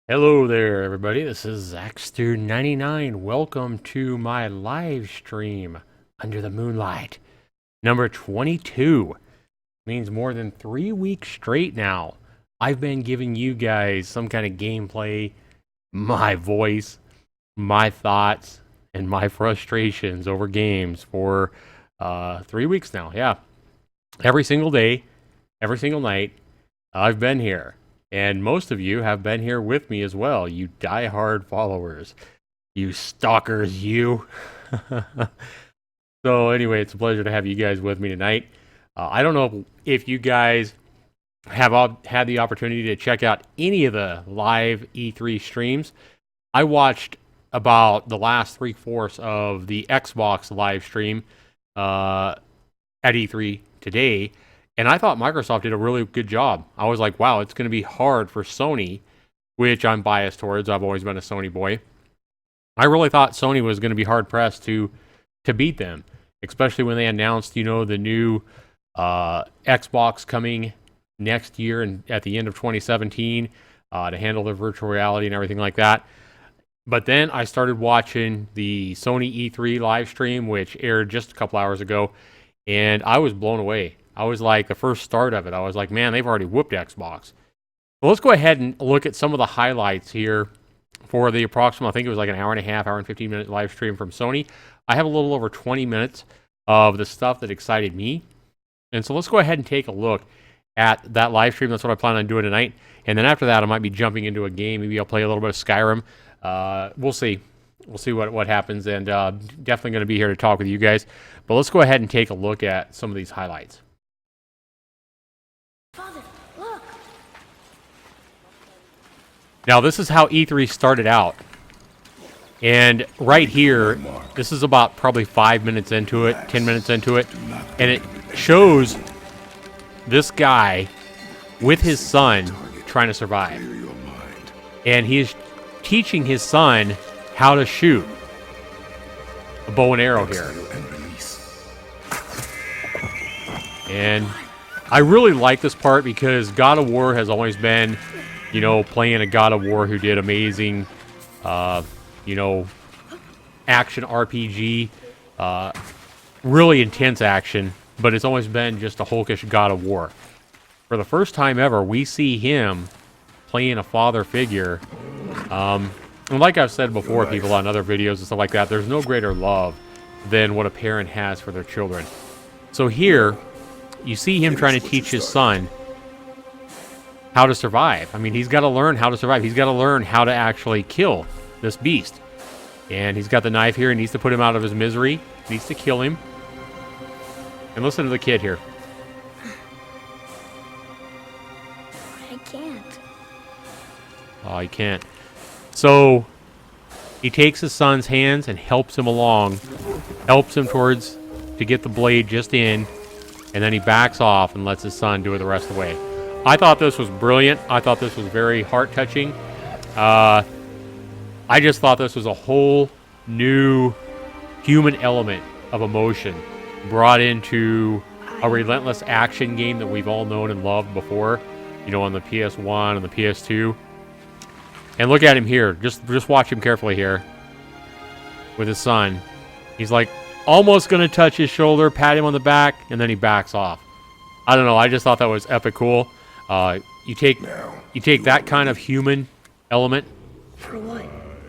Hello there, everybody. This is Zaxtor99. Welcome to my live stream under the moonlight. Number 22. Means more than 3 weeks straight now. I've been giving you guys some kind of gameplay, my voice, my thoughts, and my frustrations over games for 3 weeks now. Yeah. Every single day, every single night, I've been here. And most of you have been here with me as well, you die-hard followers. You stalkers, you. So anyway, it's a pleasure to have you guys with me tonight. I don't know if you guys have had the opportunity to check out any of the live E3 streams. I watched about the last 3/4 of the Xbox live stream at E3 today. And I thought Microsoft did a really good job. I was like, wow, it's going to be hard for Sony, which I'm biased towards. I've always been a Sony boy. I really thought Sony was going to be hard-pressed to beat them, especially when they announced, the new Xbox coming next year and at the end of 2017 to handle their virtual reality and everything like that. But then I started watching the Sony E3 live stream, which aired just a couple hours ago, and I was blown away. I was like, the first start of it, I was like, man, they've already whooped Xbox. Well, let's go ahead and look at some of the highlights here for the approximate, I think it was like an hour and a half, hour and 15-minute live stream from Sony. I have a little over 20 minutes of the stuff that excited me. And so let's go ahead and take a look at that live stream. That's what I plan on doing tonight. And then after that, I might be jumping into a game. Maybe I'll play a little bit of Skyrim. We'll see. We'll see what happens. And definitely going to be here to talk with you guys. But let's go ahead and take a look at some of these highlights. Father, look. Now, this is how E3 started out. And right here, this is about probably 5 minutes into it, 10 minutes into it. And it shows this guy with his son trying to survive. And he is teaching his son how to shoot a bow and arrow here. And I really like this part because God of War has always been, playing a God of War who did amazing, action RPG, really intense action, but it's always been just a hulkish God of War. For the first time ever, we see him playing a father figure. And like I've said before, people on other videos and stuff like that, there's no greater love than what a parent has for their children. So here, you see him trying to teach his son how to survive. I mean, he's got to learn how to survive. He's got to learn how to actually kill this beast. And he's got the knife here. He needs to put him out of his misery. He needs to kill him. And listen to the kid here. I can't. Oh, he can't. So he takes his son's hands and helps him along. Helps him towards to get the blade just in. And then he backs off and lets his son do it the rest of the way. I thought this was brilliant. I thought this was very heart-touching. I just thought this was a whole new human element of emotion brought into a relentless action game that we've all known and loved before, on the PS1 and the PS2. And look at him here. Just watch him carefully here with his son. He's like almost going to touch his shoulder, pat him on the back, and then he backs off. I don't know. I just thought that was epic cool. You take that kind of human element, For what?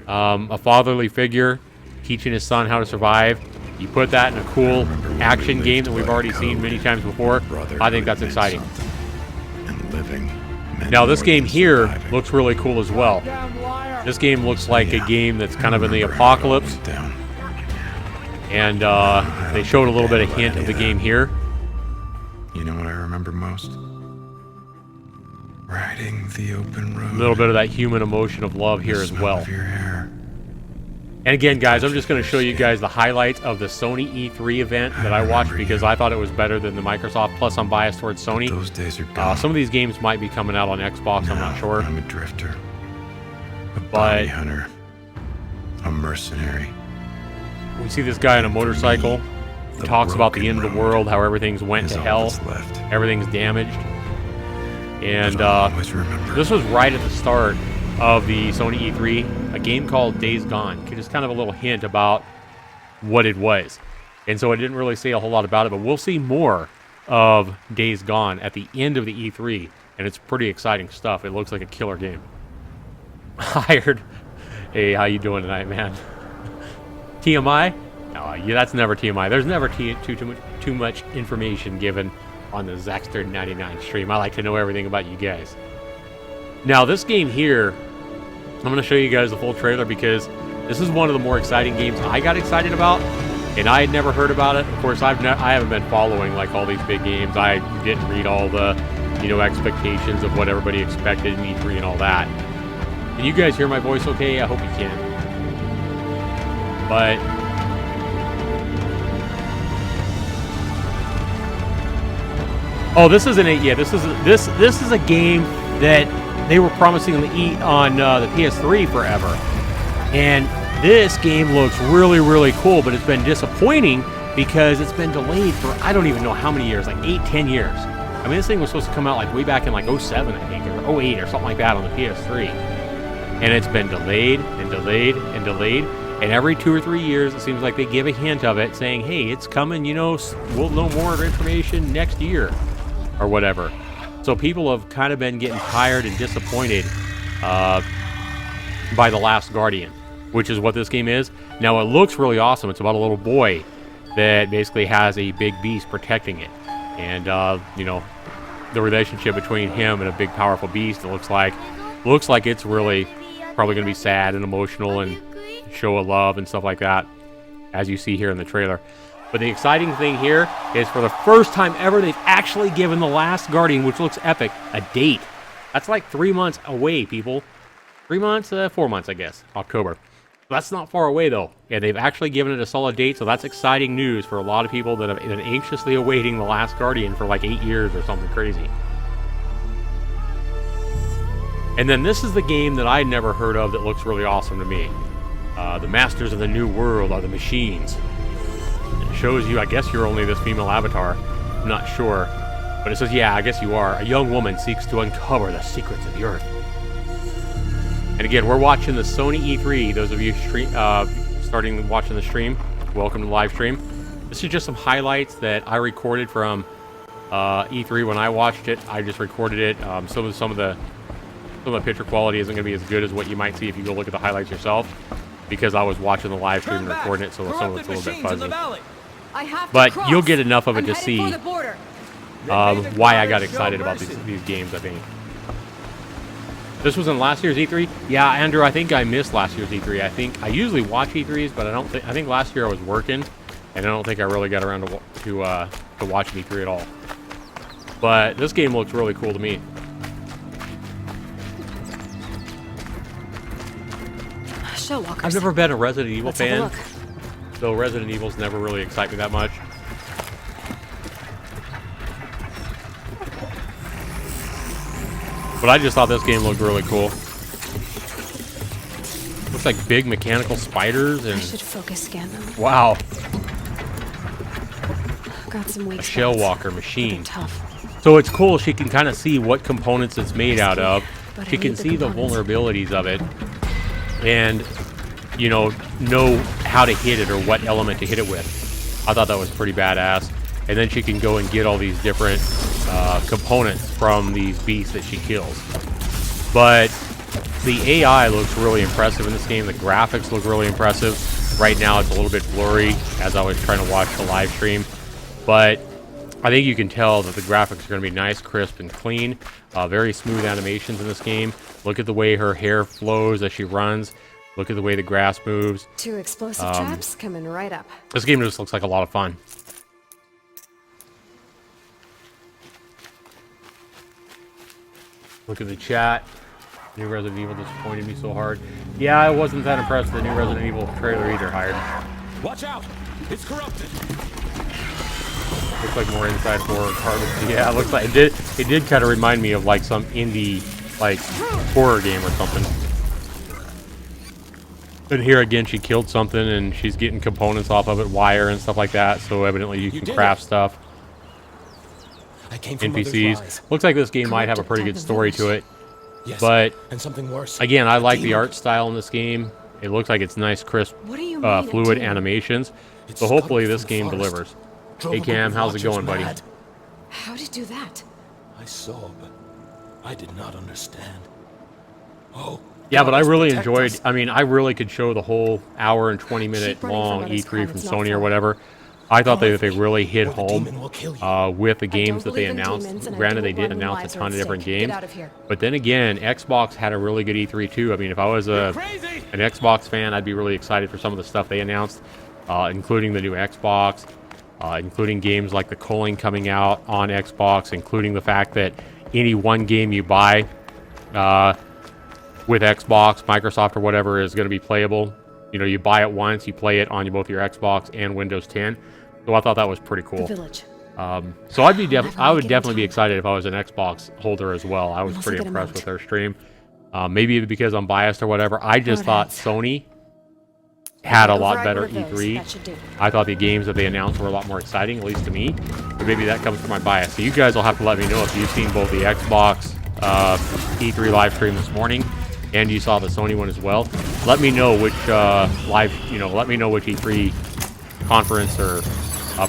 a fatherly figure teaching his son how to survive. You put that in a cool action game that we've already seen many times before. I think that's exciting. Now, this game here looks really cool as well. This game looks like a game that's kind of in the apocalypse. And they showed a little bit of hint of the game here. You know what I remember most? Riding the open road. A little bit of that human emotion of love here as well. And again, guys, I'm just going to show you guys the highlights of the Sony E3 event that I watched because I thought it was better than the Microsoft. Plus, I'm biased towards Sony. Those days are gone. Some of these games might be coming out on Xbox. I'm not sure. I'm a drifter, a bounty hunter, a mercenary. We see this guy on a motorcycle. He talks about the end of the world, how everything's went to hell, everything's damaged. And this was right at the start of the Sony E3, a game called Days Gone. Just kind of a little hint about what it was. And so it didn't really say a whole lot about it, but we'll see more of Days Gone at the end of the E3, and it's pretty exciting stuff. It looks like a killer game. Hired. Hey, how you doing tonight, man? TMI? No, yeah, that's never TMI. There's never too much information given on the Zaxtor99 stream. I like to know everything about you guys. Now, this game here, I'm going to show you guys the full trailer because this is one of the more exciting games I got excited about, and I had never heard about it. Of course, I haven't been following like all these big games. I didn't read all the, expectations of what everybody expected in E3 and all that. Can you guys hear my voice okay? I hope you can. But oh, this isn't it. Yeah, this is a game that they were promising on the PS3 forever, and this game looks really, really cool. But it's been disappointing because it's been delayed for I don't even know how many years, like 8-10 years. I mean, this thing was supposed to come out like way back in like 07, I think, or 08 or something like that on the PS3, and it's been delayed and delayed and delayed. And every 2 or 3 years, it seems like they give a hint of it, saying, "Hey, it's coming. We'll know more information next year." Or whatever. So people have kind of been getting tired and disappointed by The Last Guardian, which is what this game is. Now, it looks really awesome. It's about a little boy that basically has a big beast protecting it. And, the relationship between him and a big, powerful beast, it looks like it's really probably going to be sad and emotional and show of love and stuff like that, as you see here in the trailer. But the exciting thing here is for the first time ever, they've actually given The Last Guardian, which looks epic, a date. That's like 3 months away, people. 3 months? 4 months, I guess. October. That's not far away, though. Yeah, they've actually given it a solid date, so that's exciting news for a lot of people that have been anxiously awaiting The Last Guardian for like 8 years or something crazy. And then this is the game that I'd never heard of that looks really awesome to me. The Masters of the New World are the machines. Shows you, I guess you're only this female avatar. I'm not sure. But it says, yeah, I guess you are. A young woman seeks to uncover the secrets of the Earth. And again, we're watching the Sony E3. Those of you starting watching the stream, welcome to LiveStream. This is just some highlights that I recorded from E3 when I watched it. I just recorded it. Some of the picture quality isn't going to be as good as what you might see if you go look at the highlights yourself, because I was watching the live stream and recording it, so some of it's a little bit fuzzy. But you'll get enough of it to see why I got excited about these games, I think. This was in last year's E3? Yeah, Andrew, I think I missed last year's E3. I think I usually watch E3s, but I think last year I was working, and I don't think I really got around to watching E3 at all. But this game looks really cool to me. I've never been a Resident Evil fan, so Resident Evil's never really excited me that much. But I just thought this game looked really cool. Looks like big mechanical spiders and... I should focus scan them. Wow. Got some weak shell walker machine. So it's cool, she can kind of see what components it's made out of. She can see the vulnerabilities of it. And, know how to hit it or what element to hit it with. I thought that was pretty badass. And then she can go and get all these different components from these beasts that she kills. But the AI looks really impressive in this game. The graphics look really impressive. Right now it's a little bit blurry as I was trying to watch the live stream. But I think you can tell that the graphics are going to be nice, crisp, and clean. Very smooth animations in this game. Look at the way her hair flows as she runs. Look at the way the grass moves. 2 explosive traps coming right up. This game just looks like a lot of fun. Look at the chat. New Resident Evil disappointed me so hard. Yeah, I wasn't that impressed with the new Resident Evil trailer either, Hired. Watch out! It's corrupted. Looks like more inside horror carbon. Yeah, it looks like it did kind of remind me of like some indie like horror game or something. And here again, she killed something and she's getting components off of it, wire and stuff like that. So evidently you can craft stuff. I came from NPCs. Looks like this game might have a pretty good story to it. Yes. But and something worse. again, I A like the demon. art style in this game. It looks like it's nice, crisp, What do you mean, a fluid demon? animations. It's So hopefully coming this from the game forest. delivers. Drove Hey a group Cam, of how's it watchers going, buddy? mad. How'd you do that? I saw, but I did not understand. Oh. Yeah, but I gods, really protect enjoyed. us. I mean, I really could show the whole hour and 20-minute Sheep running from long others' E3 crime, from it's not Sony or fun. whatever. I thought Come they with me, really hit or the home demon will kill you. with the I games don't that they believe in announced. demons, and I Granted, don't they did run when announce a lives are ton of at different stake. games. Get out of here. But then again, Xbox had a really good E3 too. I mean, if I was an Xbox fan, I'd be really excited for some of the stuff they announced, including the new Xbox, including games like the Culling coming out on Xbox, including the fact that any one game you buy with Xbox, Microsoft, or whatever is going to be playable. You know, you buy it once, you play it on both your Xbox and Windows 10. So I thought that was pretty cool. The village. So I would Never definitely be time. excited if I was an Xbox holder as well. I was Unless I pretty get a impressed mount. with their stream. Maybe because I'm biased or whatever. I just thought Roadheads. Sony had a lot Override better one of those. E3. That should do. I thought the games that they announced were a lot more exciting, at least to me. But maybe that comes from my bias. So you guys will have to let me know if you've seen both the Xbox E3 live stream this morning, and you saw the Sony one as well. Let me know which let me know which E3 conference or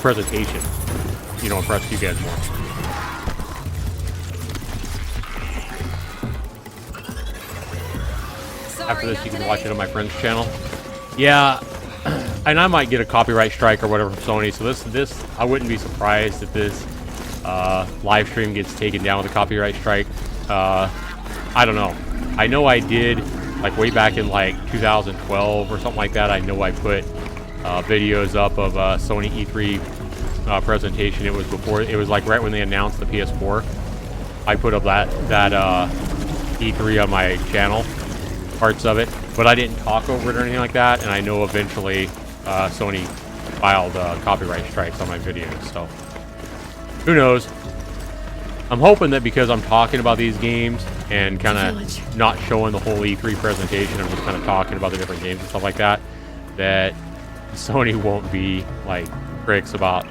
presentation, impressed you guys more. After this, you can watch it on my friend's channel. Yeah, and I might get a copyright strike or whatever from Sony. So this I wouldn't be surprised if this live stream gets taken down with a copyright strike. I don't know. I know I did, like way back in like 2012 or something like that. I know I put videos up of Sony E3 presentation. It was like right when they announced the PS4. I put up that E3 on my channel, parts of it, but I didn't talk over it or anything like that. And I know eventually Sony filed copyright strikes on my videos. So who knows? I'm hoping that because I'm talking about these games and kind of not showing the whole E3 presentation, I'm just kind of talking about the different games and stuff like that, that Sony won't be like pricks about,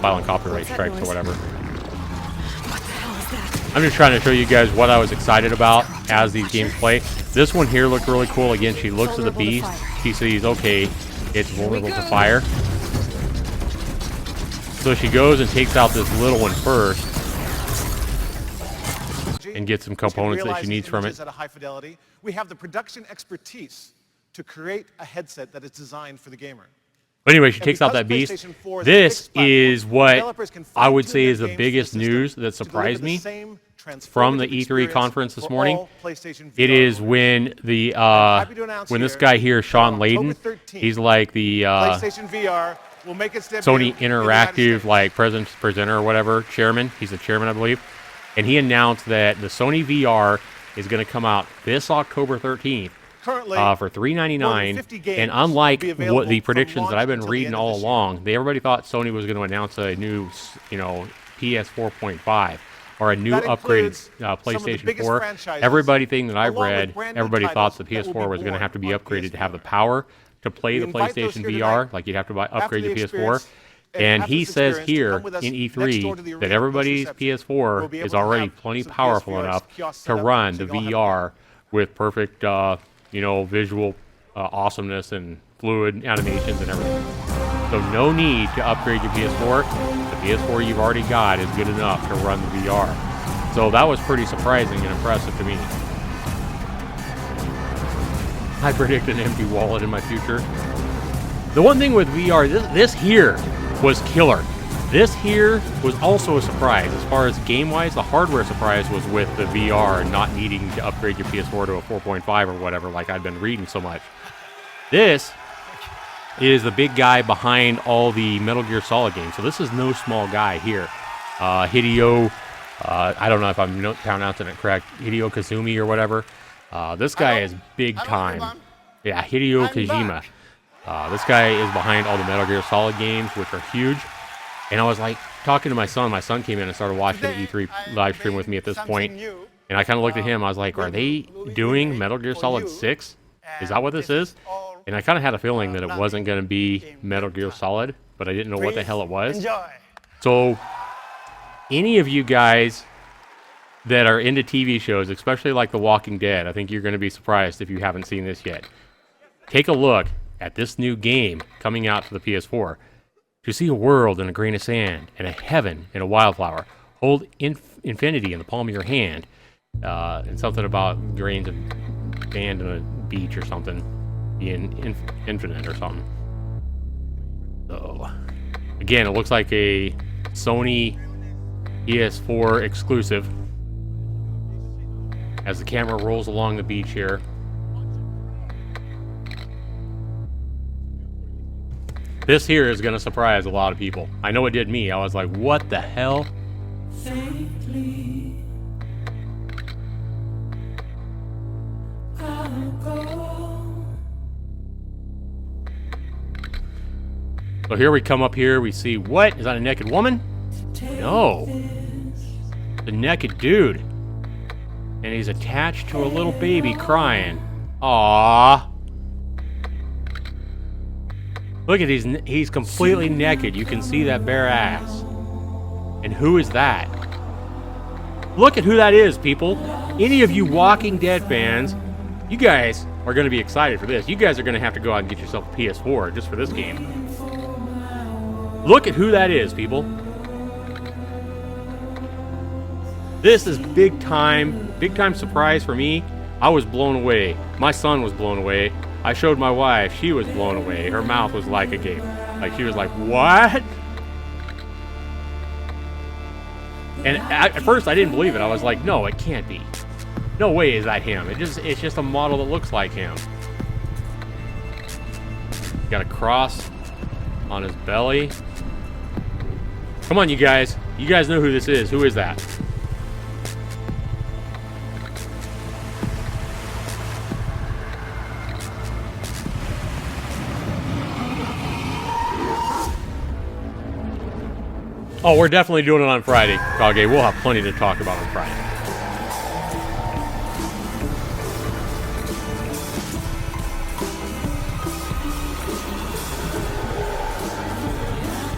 filing copyright strikes or whatever. What the hell is that? I'm just trying to show you guys what I was excited about as these games play. This one here looked really cool. Again, she looks at the beast. She sees, okay, it's vulnerable to fire. So she goes and takes out this little one first and gets some components that she needs from it. At a high fidelity. We have the production expertise to create a headset that is designed for the gamer. But anyway, she And takes out because that beast. PlayStation 4 is a This fixed platform, is what developers can I would fine-tune say their is the games to biggest system news that to surprised deliver the me same from the transformative E3 experience conference this for morning. all PlayStation It VR is owners. when the happy to announce when this here guy here, Sean that on Layden, October 13th, he's like the PlayStation VR will make its debut Sony in the United Interactive States. like presenter or whatever, chairman. He's the chairman, I believe. And he announced that the Sony VR is going to come out this October 13th Currently, for more than $399. 50 games And unlike will be what available the from predictions that launch I've been until the reading end of all this year. along, everybody thought Sony was going to announce a new, PS 4.5 or a new That upgraded includes some of the PlayStation biggest 4. franchises, Everybody thing that I've along with read, brand new everybody thought titles the that will PS4 be was going to born have to be on upgraded to have the PSVR. power to play We the invite those PlayStation here VR. tonight. Like you'd have to After upgrade the your PS4. experience, And after he this says experience, to here come with us in next door to the E3 arena that everybody's post-reception. We'll PS4 be is able to already have plenty some powerful PSVR enough kiosks to set up run so the you all have VR with perfect, visual awesomeness and fluid animations and everything. So no need to upgrade your PS4. The PS4 you've already got is good enough to run the VR. So that was pretty surprising and impressive to me. I predict an empty wallet in my future. The one thing with VR, this here was killer. This here was also a surprise. As far as game-wise, the hardware surprise was with the VR and not needing to upgrade your PS4 to a 4.5 or whatever, like I've been reading so much. This is the big guy behind all the Metal Gear Solid games. So this is no small guy here. Hideo, I don't know if I'm pronouncing it correct, Hideo Kazumi or whatever. This guy is big time. Yeah, Hideo Kojima. This guy is behind all the Metal Gear Solid games, which are huge. And I was like talking to my son. My son came in and started watching the E3 live stream with me at this point. And I kind of looked at him. I was like, are they doing Metal Gear Solid 6? Is that what this is? And I kind of had a feeling that it wasn't going to be Metal Gear Solid, but I didn't know what the hell it was. So any of you guys that are into TV shows, especially like The Walking Dead, I think you're going to be surprised if you haven't seen this yet. Take a look at this new game coming out for the PS4. To see a world in a grain of sand and a heaven in a wildflower, hold infinity in the palm of your hand. And something about grains of sand in a beach or something being infinite or something. So, again, it looks like a Sony PS4 exclusive. As the camera rolls along the beach here. This here is going to surprise a lot of people. I know it did me. I was like, what the hell? So here we come up here, we see, what? Is that a naked woman? No. The naked dude. And he's attached to a little baby crying. Aww. Look at he's completely naked. You can see that bare ass. And who is that? Look at who that is, people. Any of you Walking Dead fans, you guys are going to be excited for this. You guys are going to have to go out and get yourself a PS4 just for this game. Look at who that is, people. This is big time surprise for me. I was blown away. My son was blown away. I showed my wife. She was blown away. Her mouth was like a gape. Like, she was like, what? And at first, I didn't believe it. I was like, no, it can't be. No way is that him. It's just a model that looks like him. Got a cross on his belly. Come on, you guys. You guys know who this is. Who is that? Oh, we're definitely doing it on Friday, Kage. We'll have plenty to talk about on Friday.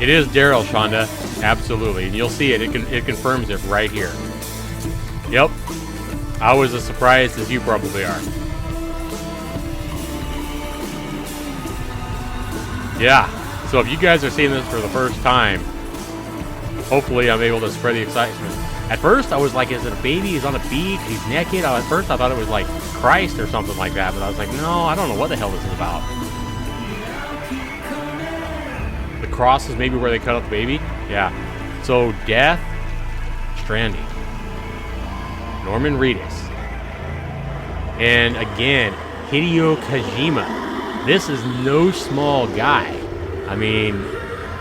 It is Daryl, Shonda. Absolutely. And you'll see it. It confirms it right here. Yep. I was as surprised as you probably are. Yeah. So if you guys are seeing this for the first time, hopefully I'm able to spread the excitement. At first I was like, is it a baby? He's on a beach. He's naked. At first I thought it was like Christ or something like that. But I was like, no, I don't know what the hell this is about. The cross is maybe where they cut up the baby. Yeah. So Death Stranding. Norman Reedus. And again, Hideo Kojima. This is no small guy. I mean,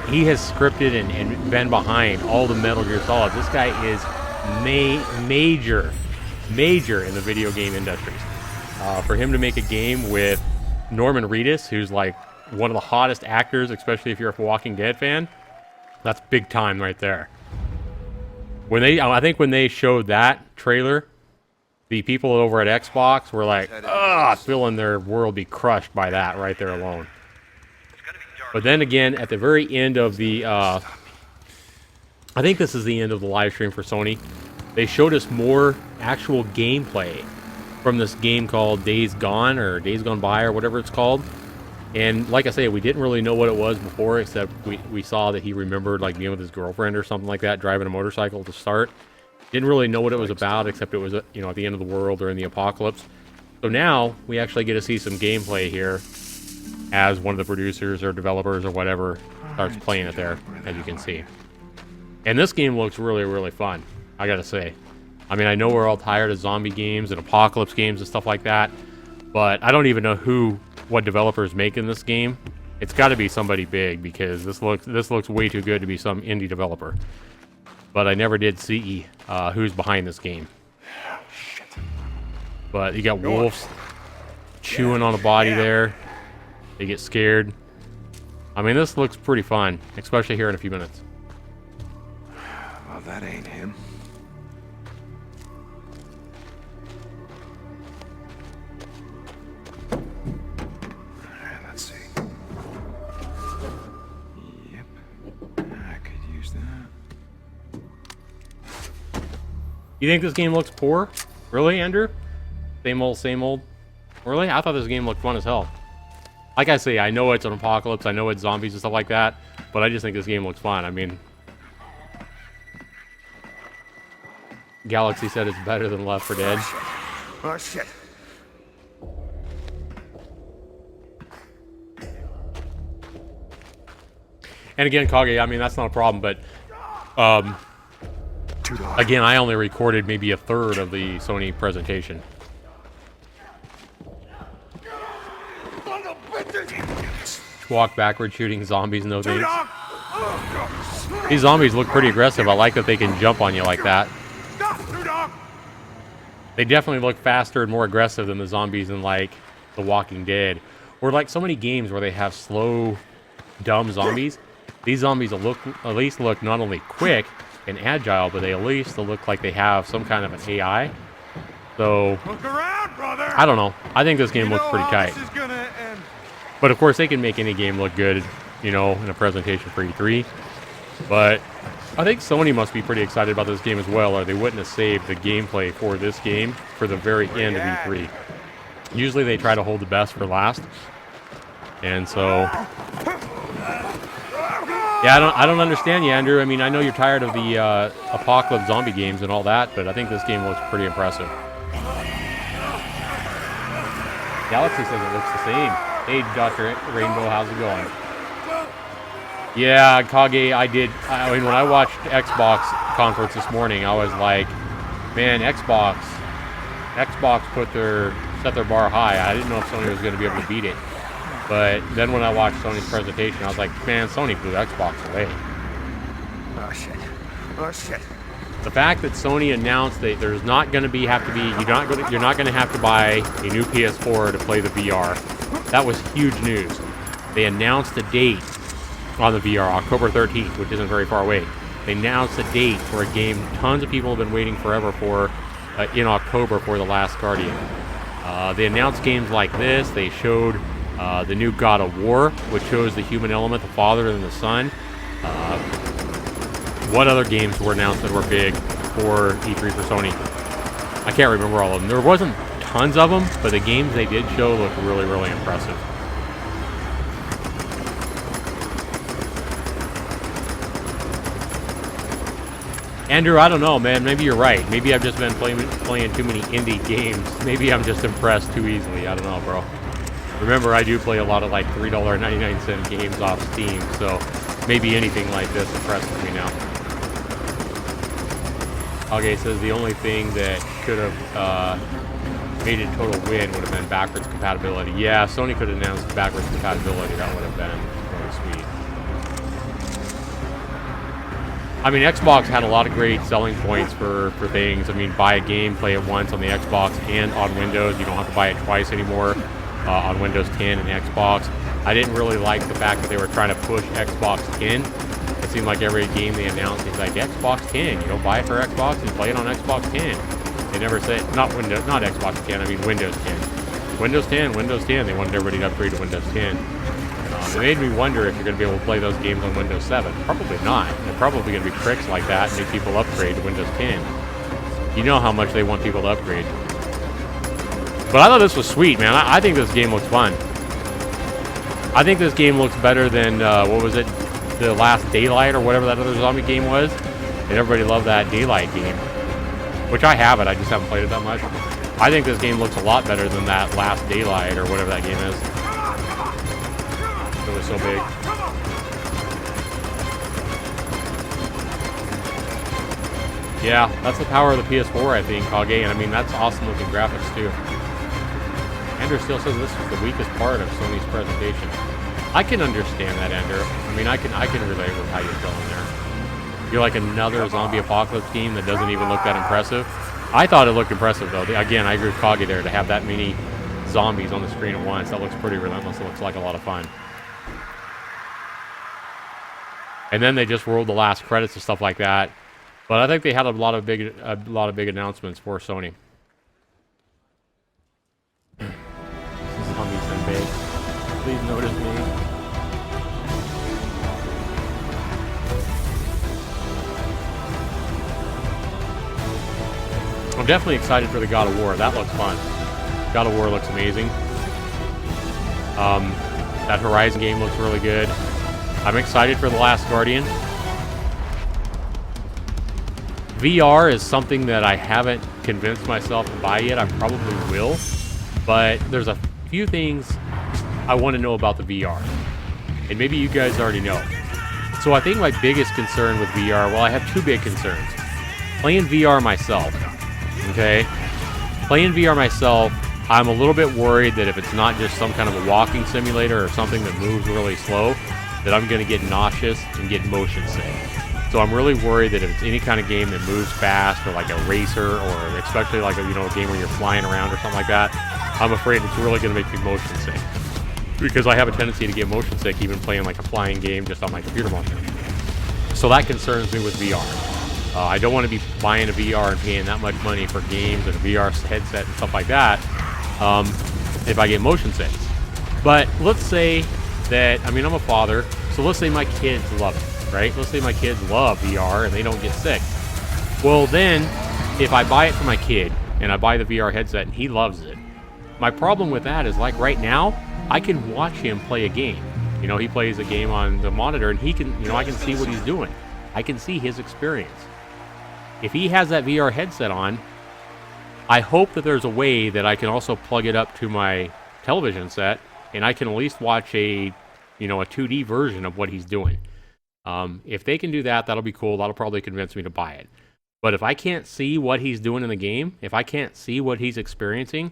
he has scripted and been behind all the Metal Gear Solids. This guy is major in the video game industry. For him to make a game with Norman Reedus, who's like one of the hottest actors, especially if you're a Walking Dead fan, that's big time right there. I think when they showed that trailer, the people over at Xbox were like, feeling their world be crushed by that right there alone. But then again, at the very end of the, I think this is the end of the live stream for Sony, they showed us more actual gameplay from this game called Days Gone, or Days Gone By, or whatever it's called. And like I say, we didn't really know what it was before, except we saw that he remembered like being with his girlfriend or something like that, driving a motorcycle to start. Didn't really know what it was about, except it was, at the end of the world or in the apocalypse. So now we actually get to see some gameplay here as one of the producers or developers or whatever starts playing it there, as you can see. And this game looks really, really fun, I gotta say. I mean, I know we're all tired of zombie games and apocalypse games and stuff like that, but I don't even know what developer is making this game. It's got to be somebody big, because this looks way too good to be some indie developer. But I never did see who's behind this game. But you got wolves chewing on a body there. They get scared. I mean, this looks pretty fun, especially here in a few minutes. Well, that ain't him. Let's see. Yep. I could use that. You think this game looks poor? Really, Andrew? Same old, same old? Really? I thought this game looked fun as hell. Like I say, I know it's an apocalypse, I know it's zombies and stuff like that, but I just think this game looks fun. I mean... Galaxy said it's better than Left 4 Dead. Oh, shit. And again, Kage, I mean, that's not a problem, but... again, I only recorded maybe a third of the Sony presentation. Walk backward shooting zombies, no thanks. These zombies look pretty aggressive. I like that they can jump on you like that. They definitely look faster and more aggressive than the zombies in, like, The Walking Dead. Or, like, so many games where they have slow, dumb zombies. These zombies at least look not only quick and agile, but they at least look like they have some kind of an AI. So, I don't know. I think this game looks pretty tight. But, of course, they can make any game look good, you know, in a presentation for E3. But I think Sony must be pretty excited about this game as well, or they wouldn't have saved the gameplay for this game for the very end of E3. Usually they try to hold the best for last. And so... yeah, I don't understand you, Andrew. I mean, I know you're tired of the apocalypse zombie games and all that, but I think this game looks pretty impressive. Galaxy says it looks the same. Hey, Dr. Rainbow, how's it going? Yeah, Kage, I mean, when I watched Xbox conference this morning, I was like, man, Xbox set their bar high. I didn't know if Sony was going to be able to beat it. But then when I watched Sony's presentation, I was like, man, Sony blew Xbox away. Oh, shit. Oh, shit. The fact that Sony announced that there's not going to you're not going to have to buy a new PS4 to play the VR. That was huge news. They announced a date on the VR, October 13th, which isn't very far away. They announced a date for a game tons of people have been waiting forever for in October for The Last Guardian. They announced games like this. They showed the new God of War, which shows the human element, the father and the son. What other games were announced that were big for E3 for Sony? I can't remember all of them. There wasn't tons of them, but the games they did show looked really, really impressive. Andrew, I don't know, man. Maybe you're right. Maybe I've just been playing too many indie games. Maybe I'm just impressed too easily. I don't know, bro. Remember, I do play a lot of like $3.99 games off Steam, so maybe anything like this impresses me now. Okay, says the only thing that could have made it a total win would have been backwards compatibility. Yeah, Sony could have announced backwards compatibility. That would have been really sweet. I mean, Xbox had a lot of great selling points for things. I mean, buy a game, play it once on the Xbox and on Windows. You don't have to buy it twice anymore on Windows 10 and Xbox. I didn't really like the fact that they were trying to push Xbox 10. It seemed like every game they announced, it's like Xbox 10. You know, buy it for Xbox and play it on Xbox 10. They never said not Xbox 10. I mean Windows 10. Windows 10. They wanted everybody to upgrade to Windows 10. It made me wonder if you're going to be able to play those games on Windows 7. Probably not. They're probably going to be tricks like that and make people upgrade to Windows 10. You know how much they want people to upgrade. But I thought this was sweet, man. I think this game looks fun. I think this game looks better than, what was it? The Last Daylight or whatever that other zombie game was. And everybody loved that Daylight game. Which I have it, I just haven't played it that much. I think this game looks a lot better than that Last Daylight or whatever that game is. It was so big. Yeah, that's the power of the PS4, I think, Kage. And I mean, that's awesome looking graphics, too. Andrew still says this was the weakest part of Sony's presentation. I can understand that, Andrew. I mean, I can relate with how you're feeling there. You're like another zombie apocalypse game that doesn't even look that impressive. I thought it looked impressive, though. Again, I agree with Kage there. To have that many zombies on the screen at once, that looks pretty relentless. It looks like a lot of fun. And then they just rolled the last credits and stuff like that. But I think they had a lot of big announcements for Sony. Zombie Senbei, please notice me. I'm definitely excited for the God of War. That looks fun. God of War looks amazing. That Horizon game looks really good. I'm excited for The Last Guardian. VR is something that I haven't convinced myself to buy yet. I probably will. But there's a few things I want to know about the VR. And maybe you guys already know. So I think my biggest concern with VR, well, I have two big concerns. Playing VR myself, okay? Playing VR myself, I'm a little bit worried that if it's not just some kind of a walking simulator or something that moves really slow, that I'm going to get nauseous and get motion sick. So I'm really worried that if it's any kind of game that moves fast, or like a racer, or especially like a, a game where you're flying around or something like that, I'm afraid it's really going to make me motion sick. Because I have a tendency to get motion sick even playing like a flying game just on my computer monitor. So that concerns me with VR. I don't want to be buying a VR and paying that much money for games and a VR headset and stuff like that if I get motion sick. But let's say that, I'm a father, so let's say my kids love it, right? Let's say my kids love VR and they don't get sick. Well then, if I buy it for my kid and I buy the VR headset and he loves it, my problem with that is, like, right now, I can watch him play a game. He plays a game on the monitor and he can, I can see what he's doing. I can see his experience. If he has that VR headset on, I hope that there's a way that I can also plug it up to my television set and I can at least watch a 2D version of what he's doing. If they can do that, that'll be cool. That'll probably convince me to buy it. But if I can't see what he's doing in the game, if I can't see what he's experiencing,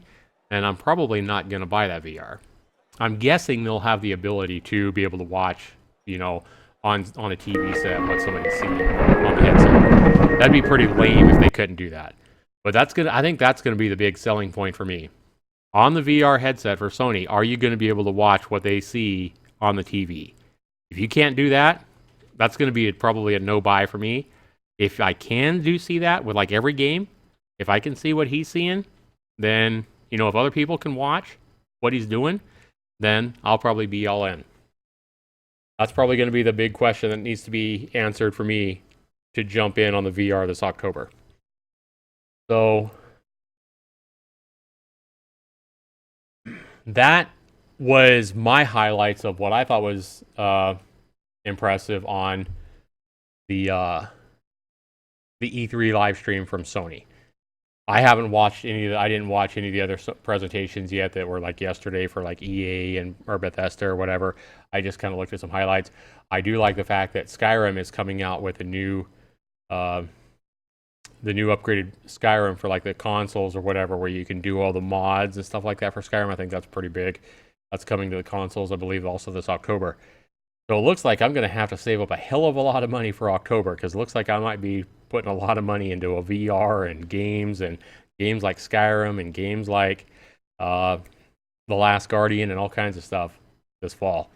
then I'm probably not going to buy that VR. I'm guessing they'll have the ability to be able to watch, on a TV set what somebody's seeing on the headset. That'd be pretty lame if they couldn't do that. But I think that's gonna be the big selling point for me. On the VR headset for Sony, are you gonna be able to watch what they see on the TV? If you can't do that, that's gonna be probably a no buy for me. If I can see that with like every game, if I can see what he's seeing, then if other people can watch what he's doing, then I'll probably be all in. That's probably going to be the big question that needs to be answered for me to jump in on the VR this October. So that was my highlights of what I thought was impressive on the E3 live stream from Sony. I didn't watch any of the other presentations yet that were like yesterday for like EA or Bethesda or whatever. I just kind of looked at some highlights. I do like the fact that Skyrim is coming out with the new upgraded Skyrim for like the consoles or whatever, where you can do all the mods and stuff like that for Skyrim. I think that's pretty big. That's coming to the consoles, I believe, also this October. So it looks like I'm going to have to save up a hell of a lot of money for October, because it looks like I might be putting a lot of money into a VR and games like Skyrim and games like The Last Guardian and all kinds of stuff this fall.